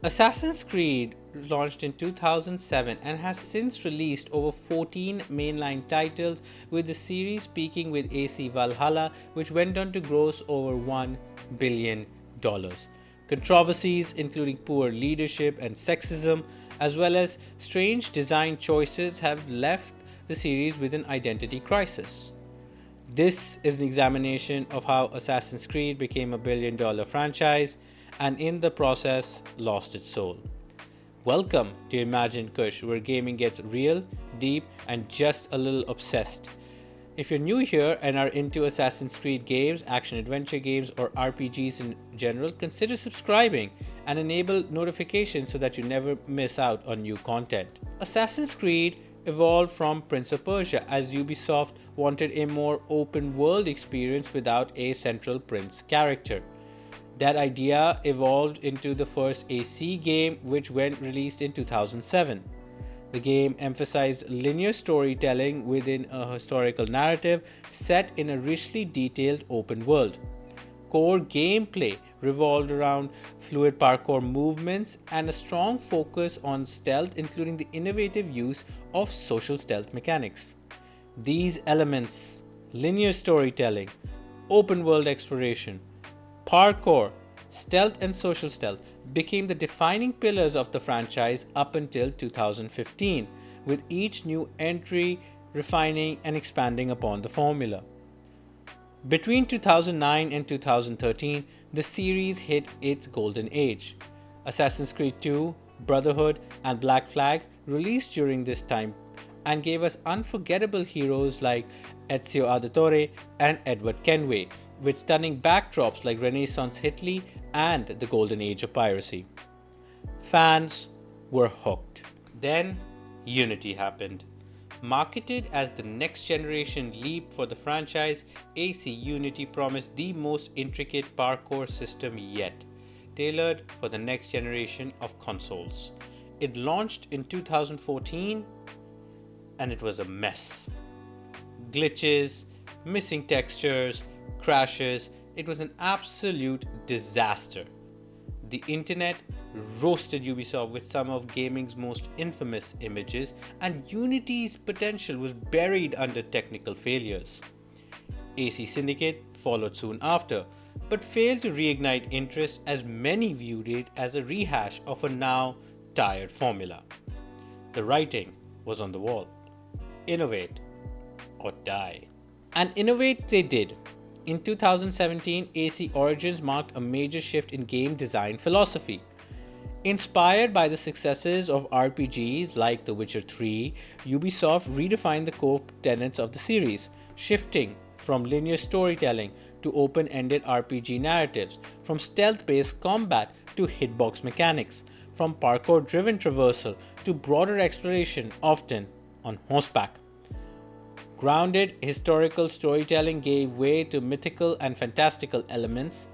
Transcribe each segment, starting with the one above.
Assassin's Creed launched in 2007 and has since released over 14 mainline titles, with the series peaking with AC Valhalla, which went on to gross over $1 billion. Controversies, including poor leadership and sexism, as well as strange design choices, have left the series with an identity crisis. This is an examination of how Assassin's Creed became a billion-dollar franchise and in the process lost its soul. Welcome to Imagine Kush, where gaming gets real, deep, and just a little obsessed. If you're new here and are into Assassin's Creed games, action-adventure games, or RPGs in general, consider subscribing and enable notifications so that you never miss out on new content. Assassin's Creed evolved from Prince of Persia, as Ubisoft wanted a more open-world experience without a central prince character. That idea evolved into the first AC game, which went released in 2007. The game emphasized linear storytelling within a historical narrative set in a richly detailed open world. Core gameplay revolved around fluid parkour movements and a strong focus on stealth, including the innovative use of social stealth mechanics. These elements, linear storytelling, open world exploration, parkour, stealth, and social stealth, became the defining pillars of the franchise up until 2015, with each new entry refining and expanding upon the formula. Between 2009 and 2013, the series hit its golden age. Assassin's Creed 2, Brotherhood, and Black Flag released during this time and gave us unforgettable heroes like Ezio Auditore and Edward Kenway, with stunning backdrops like Renaissance Italy and the golden age of piracy. Fans were hooked. Then, Unity happened. Marketed as the next generation leap for the franchise, AC Unity promised the most intricate parkour system yet, tailored for the next generation of consoles. It launched in 2014 and it was a mess. Glitches, missing textures, crashes. It was an absolute disaster. The internet roasted Ubisoft with some of gaming's most infamous images, and Unity's potential was buried under technical failures. AC Syndicate followed soon after, but failed to reignite interest as many viewed it as a rehash of a now tired formula. The writing was on the wall. Innovate or die. And innovate they did. In 2017, AC Origins marked a major shift in game design philosophy. Inspired by the successes of RPGs like The Witcher 3, Ubisoft redefined the core tenets of the series, shifting from linear storytelling to open-ended RPG narratives, from stealth-based combat to hitbox mechanics, from parkour-driven traversal to broader exploration, often on horseback. Grounded historical storytelling gave way to mythical and fantastical elements.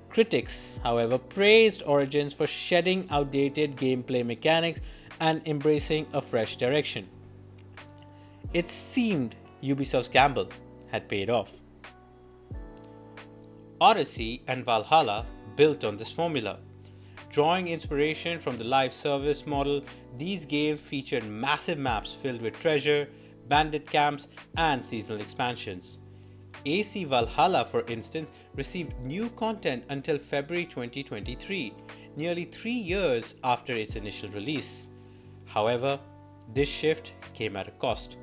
Critics, however, praised Origins for shedding outdated gameplay mechanics and embracing a fresh direction. It seemed Ubisoft's gamble had paid off. Odyssey and Valhalla built on this formula. Drawing inspiration from the live service model, these games featured massive maps filled with treasure, bandit camps, and seasonal expansions. AC Valhalla, for instance, received new content until February 2023, nearly 3 years after its initial release. However, this shift came at a cost.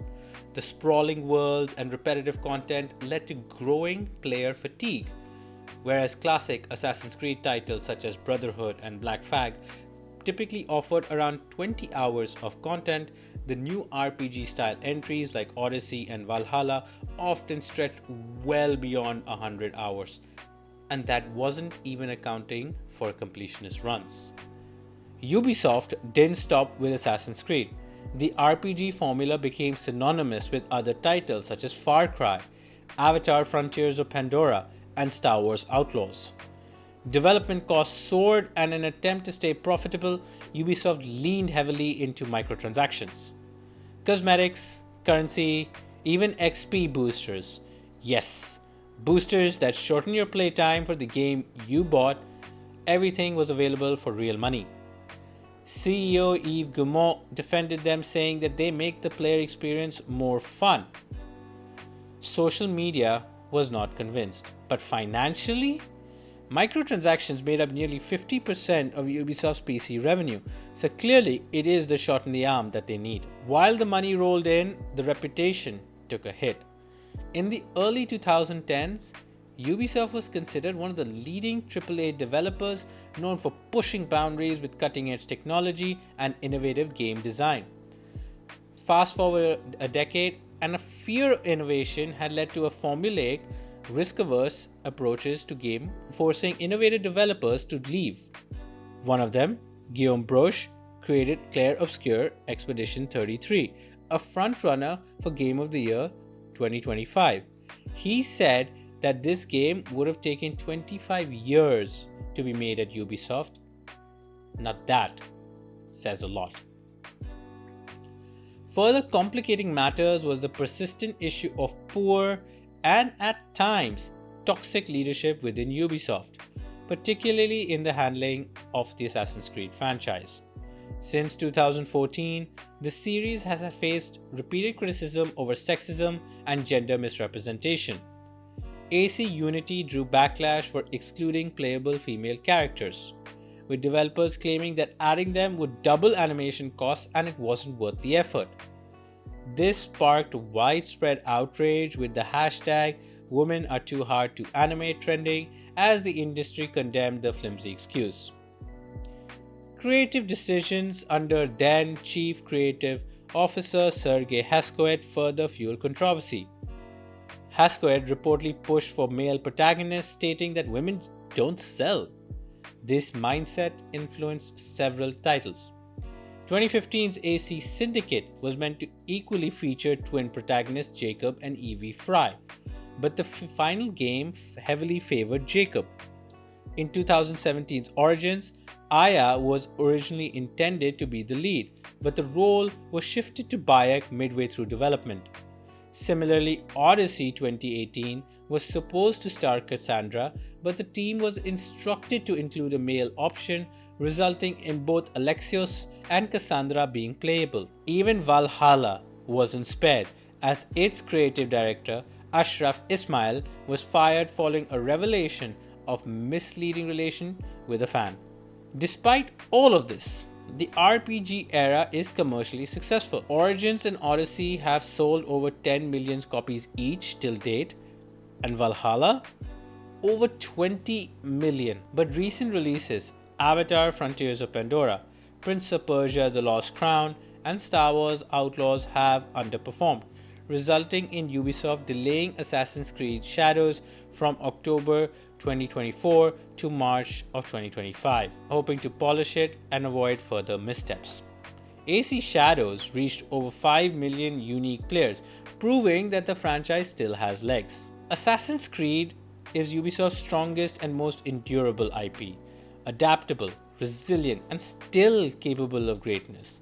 The sprawling worlds and repetitive content led to growing player fatigue, whereas classic Assassin's Creed titles such as Brotherhood and Black Flag typically offered around 20 hours of content. The new RPG-style entries like Odyssey and Valhalla often stretched well beyond 100 hours, and that wasn't even accounting for completionist runs. Ubisoft didn't stop with Assassin's Creed. The RPG formula became synonymous with other titles such as Far Cry, Avatar: Frontiers of Pandora, and Star Wars Outlaws. Development costs soared, and in an attempt to stay profitable, Ubisoft leaned heavily into microtransactions. Cosmetics, currency, even XP boosters. Yes, boosters that shorten your playtime for the game you bought. Everything was available for real money. CEO Yves Guillemot defended them, saying that they make the player experience more fun. Social media was not convinced, but financially, microtransactions made up nearly 50% of Ubisoft's PC revenue, so clearly it is the shot in the arm that they need. While the money rolled in, the reputation took a hit. In the early 2010s, Ubisoft was considered one of the leading AAA developers, known for pushing boundaries with cutting-edge technology and innovative game design. Fast forward a decade, and a fear of innovation had led to a formulaic, risk-averse approaches to game, forcing innovative developers to leave. One of them, Guillaume Broche, created Clair Obscur Expedition 33, a frontrunner for Game of the Year 2025. He said that this game would have taken 25 years to be made at Ubisoft. Now that says a lot. Further complicating matters was the persistent issue of poor and at times toxic leadership within Ubisoft, particularly in the handling of the Assassin's Creed franchise. Since 2014, the series has faced repeated criticism over sexism and gender misrepresentation. AC Unity drew backlash for excluding playable female characters, with developers claiming that adding them would double animation costs and it wasn't worth the effort. This sparked widespread outrage, with the hashtag "Women are too hard to animate" trending as the industry condemned the flimsy excuse. Creative decisions under then Chief Creative Officer Sergei Haskoet further fueled controversy. Haskoet reportedly pushed for male protagonists, stating that women don't sell. This mindset influenced several titles. 2015's AC Syndicate was meant to equally feature twin protagonists Jacob and Evie Fry, but the final game heavily favored Jacob. In 2017's Origins, Aya was originally intended to be the lead, but the role was shifted to Bayek midway through development. Similarly, Odyssey 2018 was supposed to star Cassandra, but the team was instructed to include a male option, resulting in both Alexios and Cassandra being playable. Even Valhalla wasn't spared, as its creative director, Ashraf Ismail, was fired following a revelation of misleading relation with a fan. Despite all of this, the RPG era is commercially successful. Origins and Odyssey have sold over 10 million copies each till date, and Valhalla over 20 million. But recent releases, Avatar: Frontiers of Pandora, Prince of Persia: The Lost Crown, and Star Wars Outlaws have underperformed, resulting in Ubisoft delaying Assassin's Creed Shadows from October 2024 to March of 2025, hoping to polish it and avoid further missteps. AC Shadows reached over 5 million unique players, proving that the franchise still has legs. Assassin's Creed is Ubisoft's strongest and most endurable IP, adaptable, resilient, and still capable of greatness.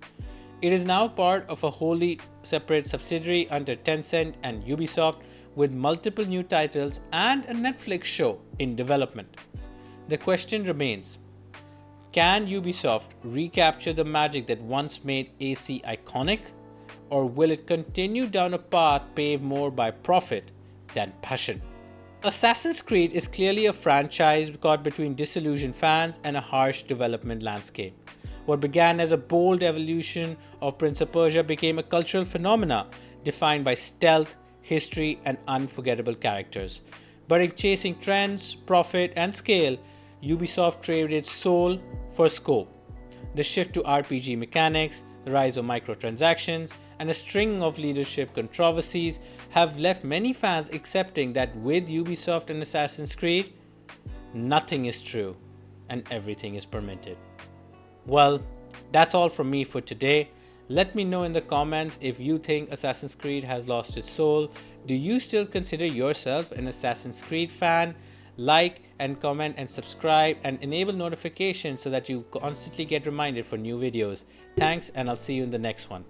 It is now part of a wholly separate subsidiary under Tencent and Ubisoft, with multiple new titles and a Netflix show in development. The question remains, can Ubisoft recapture the magic that once made AC iconic, or will it continue down a path paved more by profit than passion? Assassin's Creed is clearly a franchise caught between disillusioned fans and a harsh development landscape. What began as a bold evolution of Prince of Persia became a cultural phenomena defined by stealth, history, and unforgettable characters. But in chasing trends, profit, and scale, Ubisoft traded soul for scope. The shift to RPG mechanics, the rise of microtransactions, and a string of leadership controversies have left many fans accepting that with Ubisoft and Assassin's Creed, nothing is true and everything is permitted. Well, that's all from me for today. Let me know in the comments if you think Assassin's Creed has lost its soul. Do you still consider yourself an Assassin's Creed fan? Like and comment and subscribe and enable notifications so that you constantly get reminded for new videos. Thanks, and I'll see you in the next one.